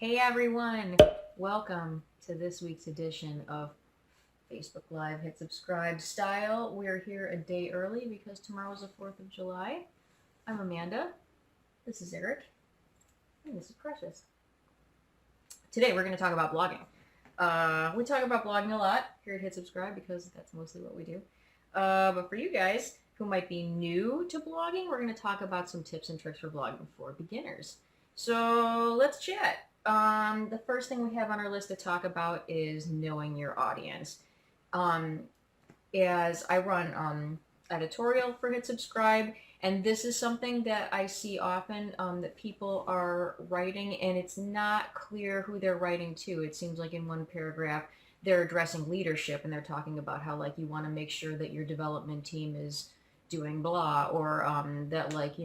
Hey everyone, welcome to this week's edition of Facebook Live Hit Subscribe Style. We're here a day early because tomorrow's the 4th of July. I'm Amanda, this is Eric, and this is Precious. Today we're going to talk about blogging. We talk about blogging a lot here at Hit Subscribe because that's mostly what we do. But for you guys who might be new to blogging, we're going to talk about some tips and tricks for blogging for beginners. So let's chat. The first thing we have on our list to talk about is knowing your audience. As I run editorial for Hit Subscribe, and this is something that I see often that people are writing, and it's not clear who they're writing to. It seems like in one paragraph they're addressing leadership, and they're talking about how like you want to make sure that your development team is doing blah, or that like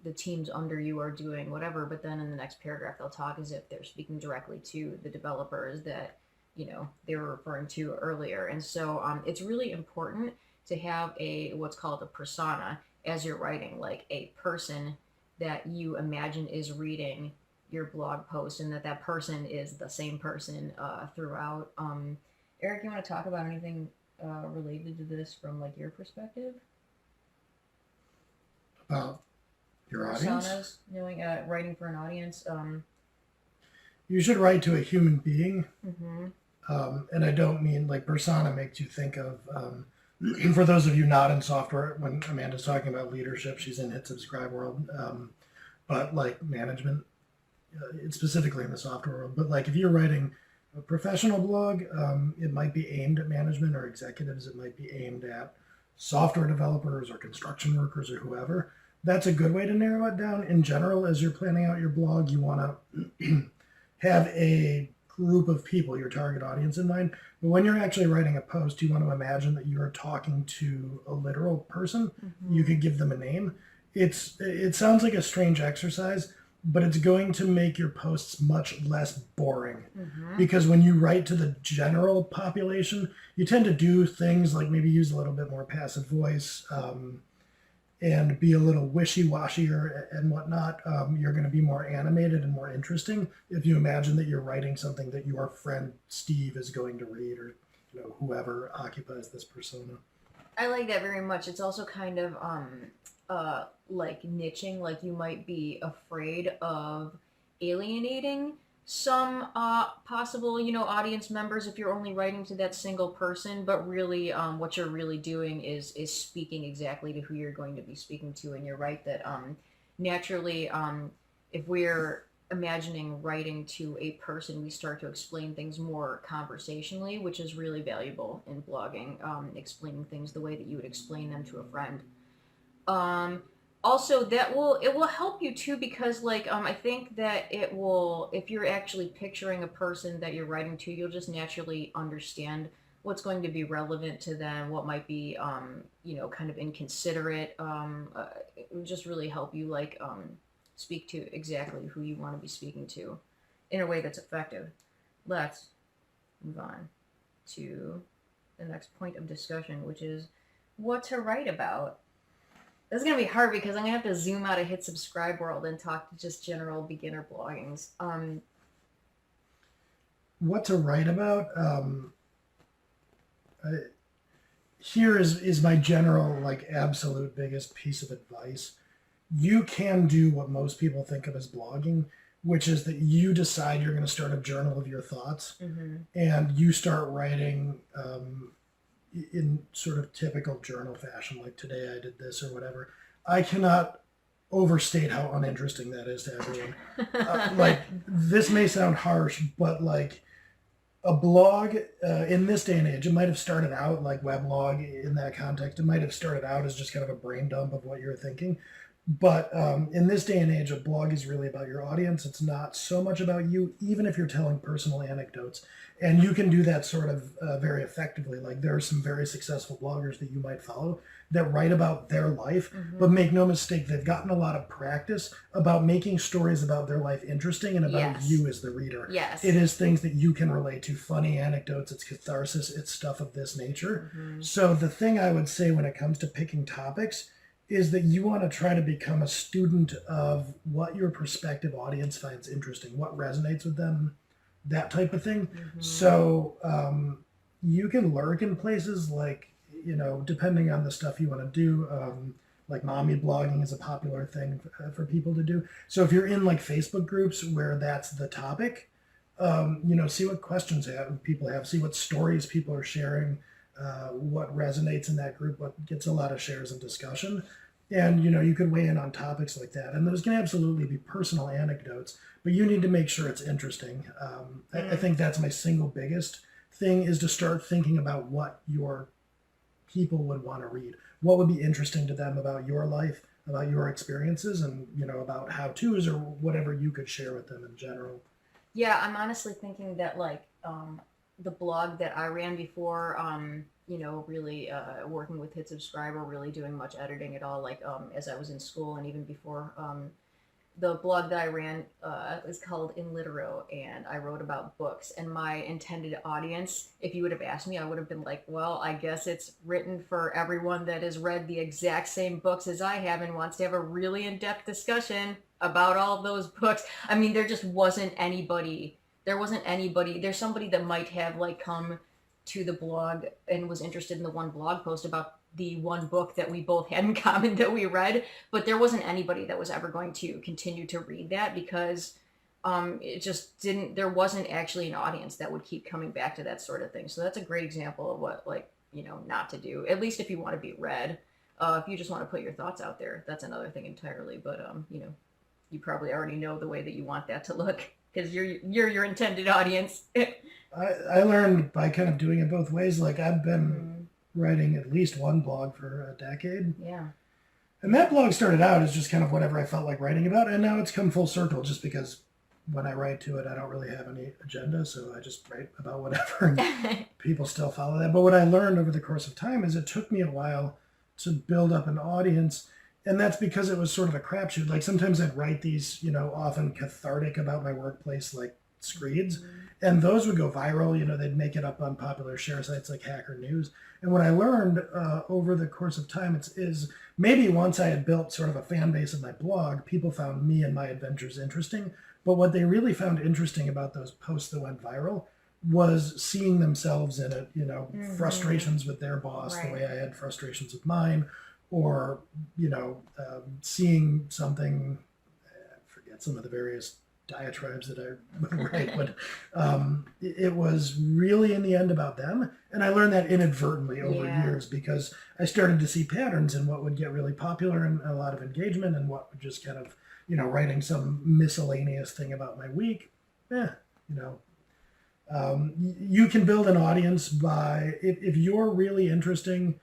the teams under you are doing whatever, but then in the next paragraph they'll talk as if they're speaking directly to the developers that they were referring to earlier. And so it's really important to have what's called a persona as you're writing, like a person that you imagine is reading your blog post, and that person is the same person throughout. Eric, you want to talk about anything related to this from like your perspective? About your Personas, audience? knowing writing for an audience. You should write to a human being. Mm-hmm. And I don't mean like persona makes you think of, for those of you not in software, when Amanda's talking about leadership, she's in Hit Subscribe world, but like management, it's specifically in the software world. But like if you're writing a professional blog, it might be aimed at management or executives. It might be aimed at software developers or construction workers or whoever. That's a good way to narrow it down. In general, as you're planning out your blog, you want to have a group of people, your target audience in mind. But when you're actually writing a post, you want to imagine that you're talking to a literal person. Mm-hmm. You could give them a name. It sounds like a strange exercise, but it's going to make your posts much less boring. Mm-hmm. Because when you write to the general population, you tend to do things like maybe use a little bit more passive voice, and be a little wishy-washier and whatnot. You're going to be more animated and more interesting if you imagine that you're writing something that your friend Steve is going to read, or whoever occupies this persona. I like that very much. It's also kind of like niching. Like you might be afraid of alienating some possible audience members if you're only writing to that single person, but really what you're really doing is speaking exactly to who you're going to be speaking to. And you're right that naturally if we're imagining writing to a person, we start to explain things more conversationally, which is really valuable in blogging, explaining things the way that you would explain them to a friend. Also, it will help you too, because like I think that it will, if you're actually picturing a person that you're writing to, you'll just naturally understand what's going to be relevant to them, what might be kind of inconsiderate. It would just really help you like speak to exactly who you want to be speaking to in a way that's effective. Let's move on to the next point of discussion, which is what to write about. This is going to be hard because I'm going to have to zoom out of Hit Subscribe world and talk to just general beginner bloggings. What to write about? Here is my general, like, absolute biggest piece of advice. You can do what most people think of as blogging, which is that you decide you're going to start a journal of your thoughts, Mm-hmm. and you start writing in sort of typical journal fashion, like today I did this or whatever. I cannot overstate how uninteresting that is to everyone. Like, this may sound harsh, but like a blog in this day and age, it might have started out like weblog in that context. It might have started out as just kind of a brain dump of what you're thinking. But in this day and age, a blog is really about your audience. It's not so much about you, even if you're telling personal anecdotes. And you can do that sort of very effectively. Like, there are some very successful bloggers that you might follow that write about their life, Mm-hmm. but make no mistake, they've gotten a lot of practice about making stories about their life interesting and about Yes. you as the reader. Yes. It is things that you can relate to, funny anecdotes, it's catharsis, it's stuff of this nature. Mm-hmm. So the thing I would say when it comes to picking topics is that you want to try to become a student of what your prospective audience finds interesting, what resonates with them, that type of thing. So you can lurk in places like, depending on the stuff you want to do, like mommy blogging is a popular thing for people to do. So if you're in like Facebook groups where that's the topic, see what questions people have, see what stories people are sharing, what resonates in that group, what gets a lot of shares and discussion. And, you could weigh in on topics like that. And those can absolutely be personal anecdotes, but you need to make sure it's interesting. I think that's my single biggest thing, is to start thinking about what your people would want to read. What would be interesting to them about your life, about your experiences, and, about how-tos or whatever you could share with them in general. Yeah, I'm honestly thinking that like the blog that I ran before, really working with Hit Subscribe or really doing much editing at all, like as I was in school and even before, the blog that I ran is called In Litero, and I wrote about books. And my intended audience, if you would have asked me, I would have been like, well, I guess it's written for everyone that has read the exact same books as I have and wants to have a really in-depth discussion about all those books. I mean, there just wasn't anybody. There's somebody that might have like come to the blog and was interested in the one blog post about the one book that we both had in common that we read, but there wasn't anybody that was ever going to continue to read that because it just didn't, there wasn't actually an audience that would keep coming back to that sort of thing. So that's a great example of what, like, not to do, at least if you want to be read. If you just want to put your thoughts out there, that's another thing entirely. But you probably already know the way that you want that to look because you're your intended audience. I learned by kind of doing it both ways. Like I've been writing at least one blog for a decade. Yeah. And that blog started out as just kind of whatever I felt like writing about. And now it's come full circle just because when I write to it, I don't really have any agenda. So I just write about whatever. And people still follow that. But what I learned over the course of time is it took me a while to build up an audience. And that's because it was sort of a crapshoot. Like sometimes I'd write these, often cathartic about my workplace, like screeds. And those would go viral. They'd make it up on popular share sites like Hacker News. And what I learned over the course of time is maybe once I had built sort of a fan base of my blog, people found me and my adventures interesting. But what they really found interesting about those posts that went viral was seeing themselves in it, frustrations with their boss, the way I had frustrations with mine, or, seeing something, I forget some of the various diatribes that I would write, but it was really in the end about them. And I learned that inadvertently over years because I started to see patterns in what would get really popular and a lot of engagement and what would just kind of, writing some miscellaneous thing about my week. You can build an audience by, if you're really interesting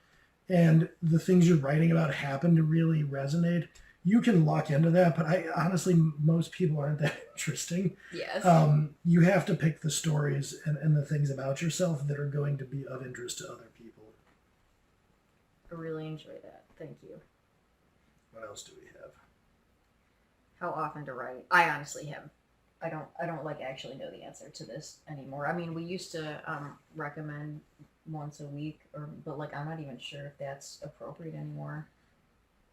and the things you're writing about happen to really resonate, you can lock into that. But honestly, most people aren't that interesting. Yes. You have to pick the stories and the things about yourself that are going to be of interest to other people. I really enjoy that. Thank you. What else do we have? How often to write? I honestly have. I don't like actually know the answer to this anymore. I mean, we used to recommend once a week, but like I'm not even sure if that's appropriate anymore.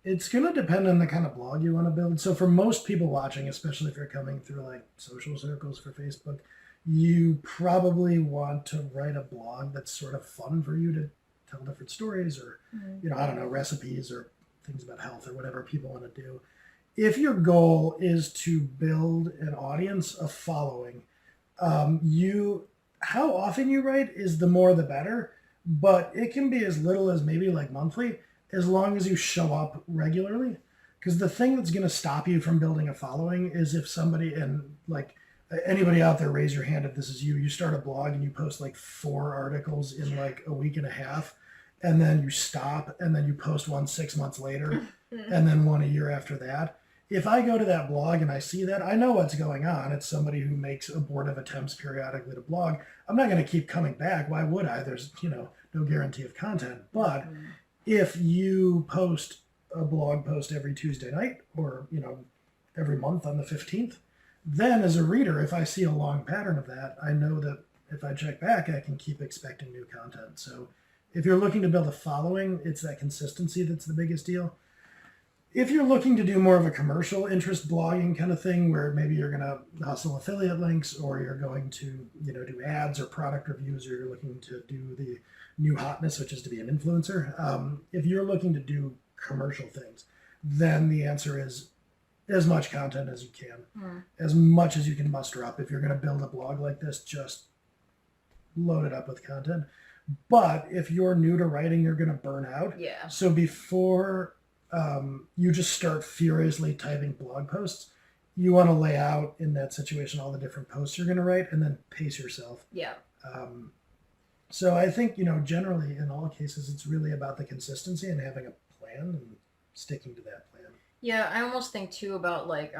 It's going to depend on the kind of blog you want to build. So for most people watching, especially if you're coming through like social circles for Facebook, you probably want to write a blog that's sort of fun for you to tell different stories or, I don't know, recipes or things about health or whatever people want to do. If your goal is to build an audience, a following, how often you write is the more the better, but it can be as little as maybe like monthly, as long as you show up regularly. Because the thing that's going to stop you from building a following is if somebody, and like anybody out there, raise your hand if this is you start a blog and you post like 4 articles in like a week and a half, and then you stop, and then you post one 6 months later, and then one a year after that. If I go to that blog and I see that, I know what's going on. It's somebody who makes abortive attempts periodically to blog. I'm not going to keep coming back. Why would I? There's, no guarantee of content. But if you post a blog post every Tuesday night or, every month on the 15th, then as a reader, if I see a long pattern of that, I know that if I check back, I can keep expecting new content. So if you're looking to build a following, it's that consistency that's the biggest deal. If you're looking to do more of a commercial interest blogging kind of thing, where maybe you're going to hustle affiliate links, or you're going to, do ads or product reviews, or you're looking to do the new hotness, which is to be an influencer. If you're looking to do commercial things, then the answer is as much content as you can, as much as you can muster up. If you're going to build a blog like this, just load it up with content. But if you're new to writing, you're going to burn out. Yeah. So before you just start furiously typing blog posts, you want to lay out in that situation all the different posts you're going to write, and then pace yourself. Yeah. So I think, generally in all cases, it's really about the consistency and having a plan and sticking to that plan. Yeah, I almost think too about like,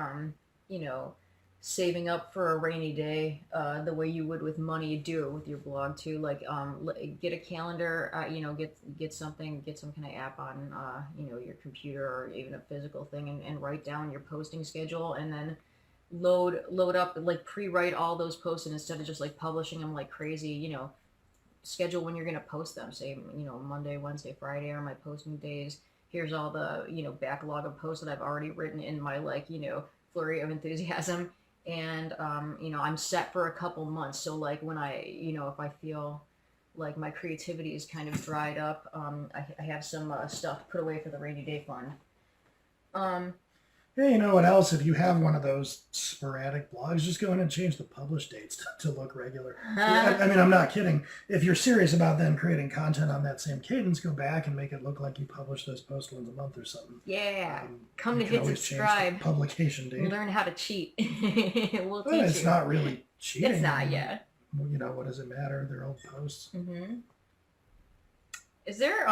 saving up for a rainy day, the way you would with money. You do it with your blog too. Like, get a calendar, get some kind of app on, your computer or even a physical thing, and write down your posting schedule, and then load up, like pre-write all those posts, and instead of just like publishing them like crazy, schedule when you're going to post them. Say, Monday, Wednesday, Friday are my posting days. Here's all the, backlog of posts that I've already written in my, flurry of enthusiasm. And, I'm set for a couple months. So, like, when I, if I feel like my creativity is kind of dried up, I have some stuff put away for the rainy day fund. Yeah, you know what else? If you have one of those sporadic blogs, just go in and change the publish dates to look regular. I mean, I'm not kidding. If you're serious about then creating content on that same cadence, go back and make it look like you publish those posts once a month or something. Yeah. Come to hit subscribe. Publication date. Learn how to cheat. We'll teach it's you. Not really cheating. It's not, yeah. What does it matter? They're old posts. Mm-hmm. Is there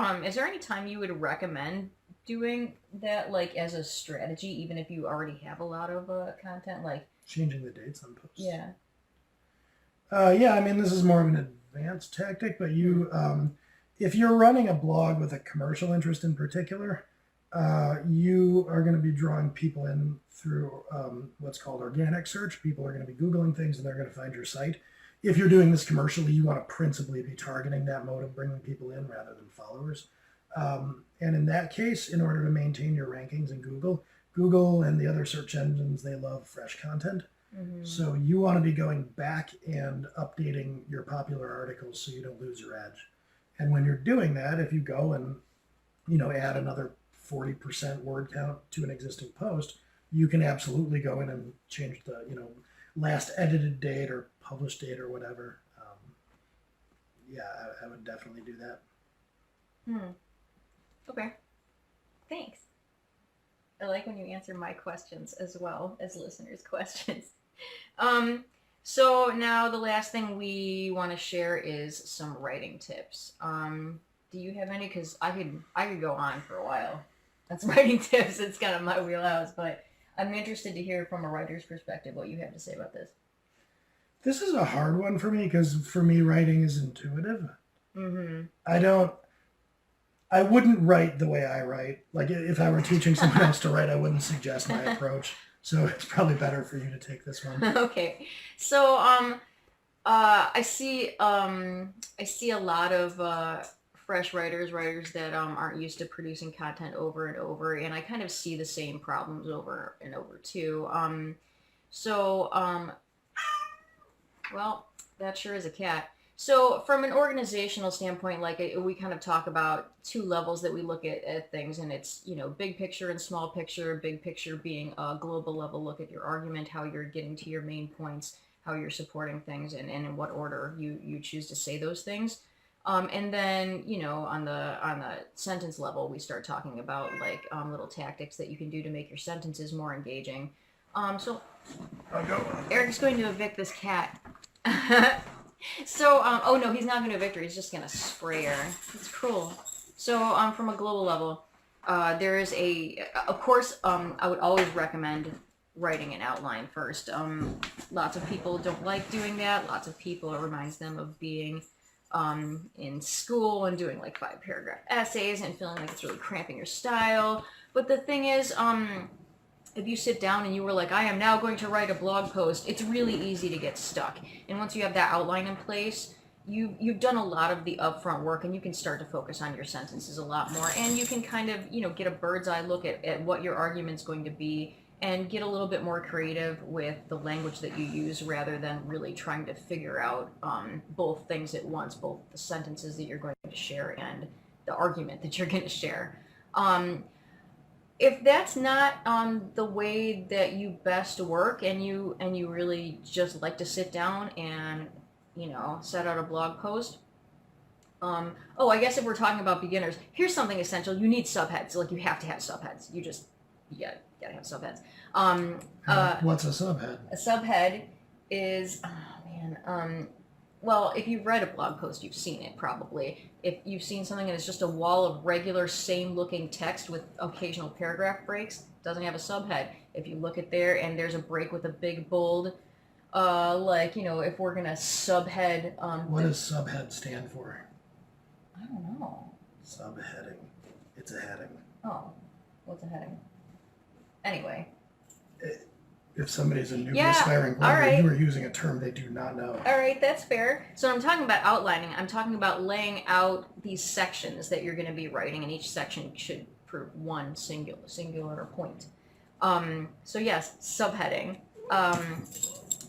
any time you would recommend doing that, like, as a strategy, even if you already have a lot of content, like changing the dates on posts? Yeah. Yeah, I mean, this is more of an advanced tactic, but if you're running a blog with a commercial interest in particular, you are going to be drawing people in through what's called organic search. People are going to be Googling things, and they're going to find your site. If you're doing this commercially, you want to principally be targeting that mode of bringing people in rather than followers. And in that case, in order to maintain your rankings in Google and the other search engines, they love fresh content. Mm-hmm. So you want to be going back and updating your popular articles so you don't lose your edge. And when you're doing that, if you go and, add another 40% word count to an existing post, you can absolutely go in and change the, last edited date or published date or whatever. I would definitely do that. Okay. Thanks. I like when you answer my questions as well as listeners' questions. So now the last thing we want to share is some writing tips. Do you have any? Because I could go on for a while. That's writing tips. It's kind of my wheelhouse, but I'm interested to hear from a writer's perspective what you have to say about this. This is a hard one for me because for me, writing is intuitive. Mm-hmm. I wouldn't write the way I write. Like if I were teaching someone else to write, I wouldn't suggest my approach. So it's probably better for you to take this one. Okay. So I see a lot of fresh writers that aren't used to producing content over and over, and I kind of see the same problems over and over too. Well, that sure is a cat. So from an organizational standpoint, like we kind of talk about two levels that we look at things, and it's, big picture and small picture. Big picture being a global level look at your argument, how you're getting to your main points, how you're supporting things, and in what order you choose to say those things. And then, on the sentence level, we start talking about little tactics that you can do to make your sentences more engaging. So Eric's going to evict this cat. So, oh no, he's not going to evict her. He's just going to spray her. It's cruel. So, from a global level, there is of course, I would always recommend writing an outline first. Lots of people don't like doing that. Lots of people, it reminds them of being in school and doing 5-paragraph essays and feeling like it's really cramping your style. But the thing is, if you sit down and you were like, I am now going to write a blog post, it's really easy to get stuck. And once you have that outline in place, you've done a lot of the upfront work, and you can start to focus on your sentences a lot more, and you can kind of, get a bird's eye look at what your argument's going to be, and get a little bit more creative with the language that you use, rather than really trying to figure out both things at once, both the sentences that you're going to share and the argument that you're going to share. If that's not the way that you best work, and you really just like to sit down and set out a blog post. Oh, I guess if we're talking about beginners, here's something essential. You need subheads. Like, you have to have subheads. You gotta have subheads. What's a subhead? A subhead is, well, if you've read a blog post, you've seen it probably. If you've seen something and it's just a wall of regular same-looking text with occasional paragraph breaks, doesn't have a subhead. If you look at there and there's a break with a big bold, if we're gonna subhead. What does subhead stand for? I don't know. Subheading. It's a heading. Oh, what's a heading? Anyway. If somebody's a new aspiring blogger, you are using a term they do not know. All right, that's fair. So I'm talking about outlining. I'm talking about laying out these sections that you're going to be writing, and each section should prove one singular point. So yes, subheading.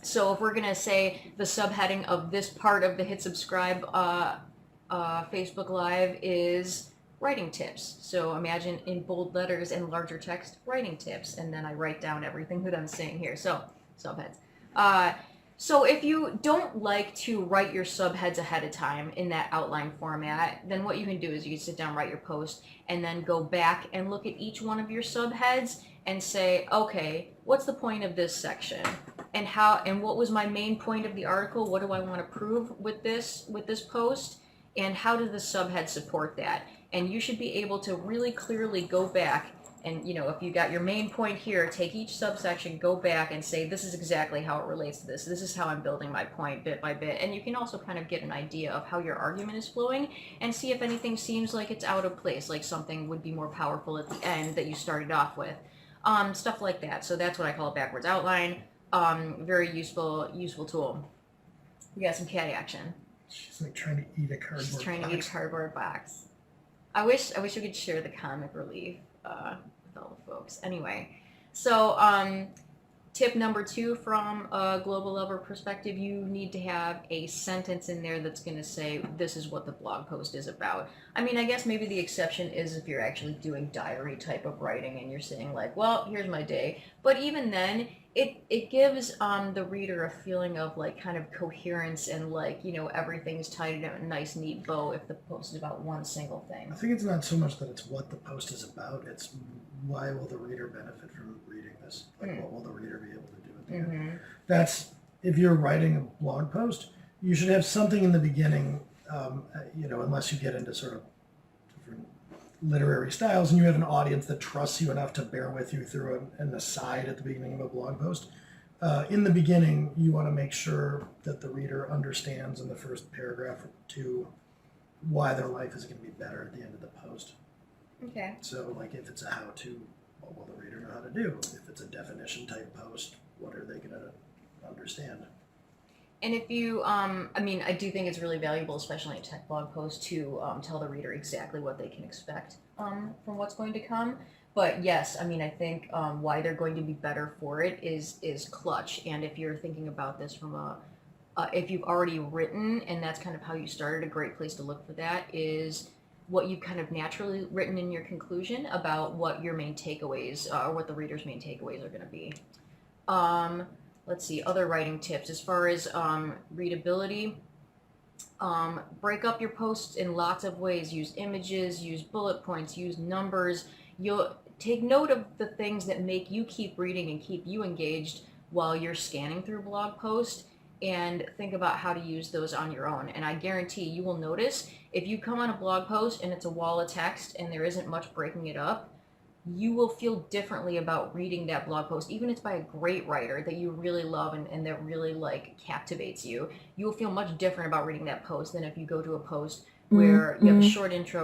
So if we're going to say the subheading of this part of the Hit Subscribe Facebook Live is writing tips. So imagine in bold letters and larger text, writing tips, and then I write down everything that I'm saying here. So, subheads. So if you don't like to write your subheads ahead of time in that outline format, then what you can do is you can sit down, write your post, and then go back and look at each one of your subheads and say, okay, what's the point of this section? And what was my main point of the article? What do I want to prove with this post? And how does the subhead support that? And you should be able to really clearly go back and, if you got your main point here, take each subsection, go back and say, this is exactly how it relates to this. This is how I'm building my point bit by bit. And you can also kind of get an idea of how your argument is flowing and see if anything seems like it's out of place, like something would be more powerful at the end that you started off with. Stuff like that. So that's what I call a backwards outline. Very useful tool. We got some cat action. She's like trying to eat a cardboard box. She's trying to eat a cardboard box. I wish we could share the comic relief with all the folks. Anyway, so tip number 2 from a global lover perspective, you need to have a sentence in there that's going to say, this is what the blog post is about. I mean, I guess maybe the exception is if you're actually doing diary type of writing and you're saying like, well, here's my day. But even then, it gives the reader a feeling of like kind of coherence and like, everything's tied in a nice neat bow if the post is about one single thing. I think it's not so much that it's what the post is about, it's why will the reader benefit from reading this? Like what will the reader be able to do at the end? That's, if you're writing a blog post, you should have something in the beginning, unless you get into sort of different literary styles and you have an audience that trusts you enough to bear with you through an aside at the beginning of a blog post. In the beginning, you want to make sure that the reader understands in the first paragraph or 2 why their life is going to be better at the end of the post. Okay. So, like, if it's a how-to, what will the reader know how to do? If it's a definition-type post, what are they going to understand? And if you, I do think it's really valuable, especially in a tech blog post, to tell the reader exactly what they can expect from what's going to come. But yes, I think why they're going to be better for it is clutch. And if you're thinking about this from if you've already written, and that's kind of how you started, a great place to look for that is what you've kind of naturally written in your conclusion about what your main takeaways, or what the reader's main takeaways are going to be. Let's see, other writing tips. As far as readability, break up your posts in lots of ways. Use images, use bullet points, use numbers. You'll take note of the things that make you keep reading and keep you engaged while you're scanning through blog posts, and think about how to use those on your own. And I guarantee you will notice if you come on a blog post and it's a wall of text and there isn't much breaking it up, you will feel differently about reading that blog post, even if it's by a great writer that you really love and that really like captivates you. You will feel much different about reading that post than if you go to a post where you have a short intro,